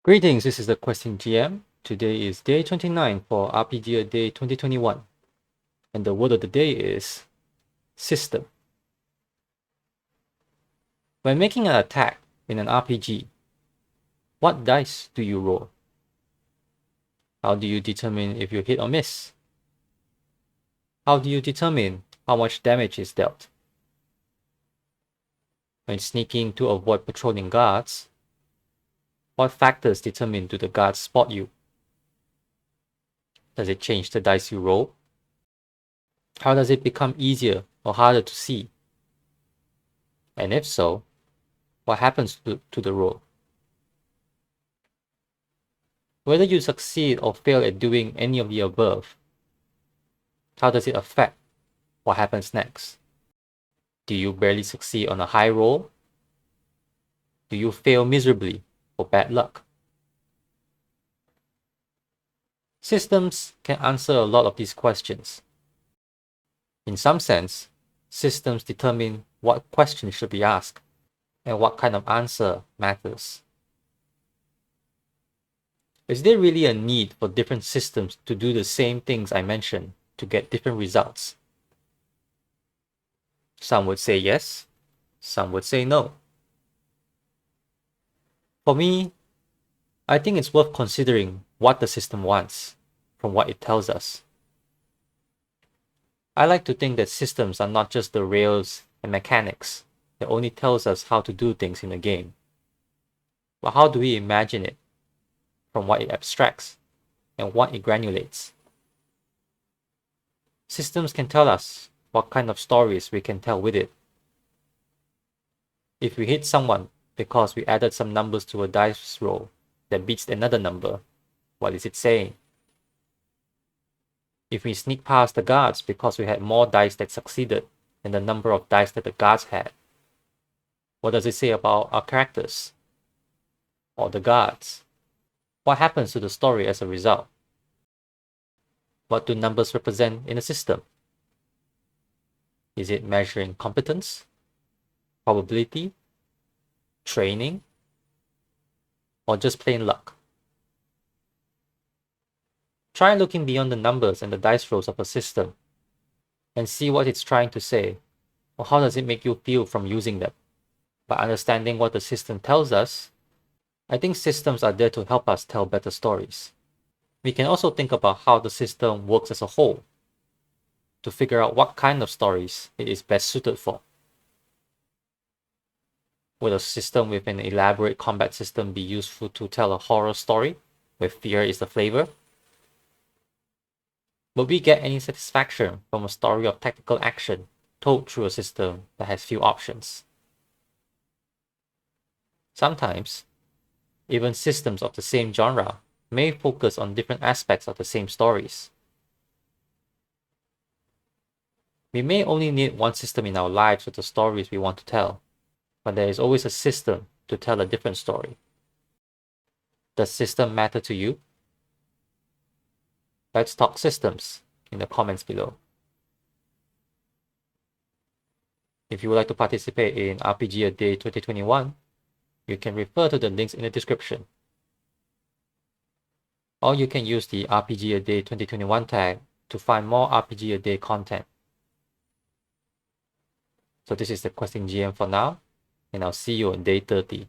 Greetings, this is the Questing GM. Today is day 29 for rpgaday 2021. And the word of the day is system. When making an attack in an RPG, what dice do you roll? How do you determine if you hit or miss? How do you determine how much damage is dealt? When sneaking to avoid patrolling guards, what factors determine do the guards spot you? Does it change the dice you roll? How does it become easier or harder to see? And if so, what happens to the roll? Whether you succeed or fail at doing any of the above, how does it affect what happens next? Do you barely succeed on a high roll? Do you fail miserably or bad luck? Systems can answer a lot of these questions. In some sense, systems determine what questions should be asked and what kind of answer matters. Is there really a need for different systems to do the same things I mentioned to get different results? Some would say yes, some would say no. For me, I think it's worth considering what the system wants from what it tells us. I like to think that systems are not just the rails and mechanics that only tells us how to do things in a game. But how do we imagine it from what it abstracts and what it granulates? Systems can tell us what kind of stories we can tell with it. If we hit someone because we added some numbers to a dice roll that beats another number, what is it saying? If we sneak past the guards because we had more dice that succeeded than the number of dice that the guards had, what does it say about our characters? Or the guards? What happens to the story as a result? What do numbers represent in a system? Is it measuring competence, probability, training, or just plain luck? Try looking beyond the numbers and the dice rolls of a system and see what it's trying to say, or how does it make you feel from using them. By understanding what the system tells us, I think systems are there to help us tell better stories. We can also think about how the system works as a whole to figure out what kind of stories it is best suited for. Would a system with an elaborate combat system be useful to tell a horror story where fear is the flavor? Would we get any satisfaction from a story of tactical action told through a system that has few options? Sometimes, even systems of the same genre may focus on different aspects of the same stories. We may only need one system in our lives for the stories we want to tell, but there is always a system to tell a different story. Does system matter to you? Let's talk systems in the comments below. If you would like to participate in RPG Day 2021, you can refer to the links in the description. Or you can use the RPG A Day 2021 tag to find more RPG A Day content. So this is the Questing GM for now, and I'll see you on day 30.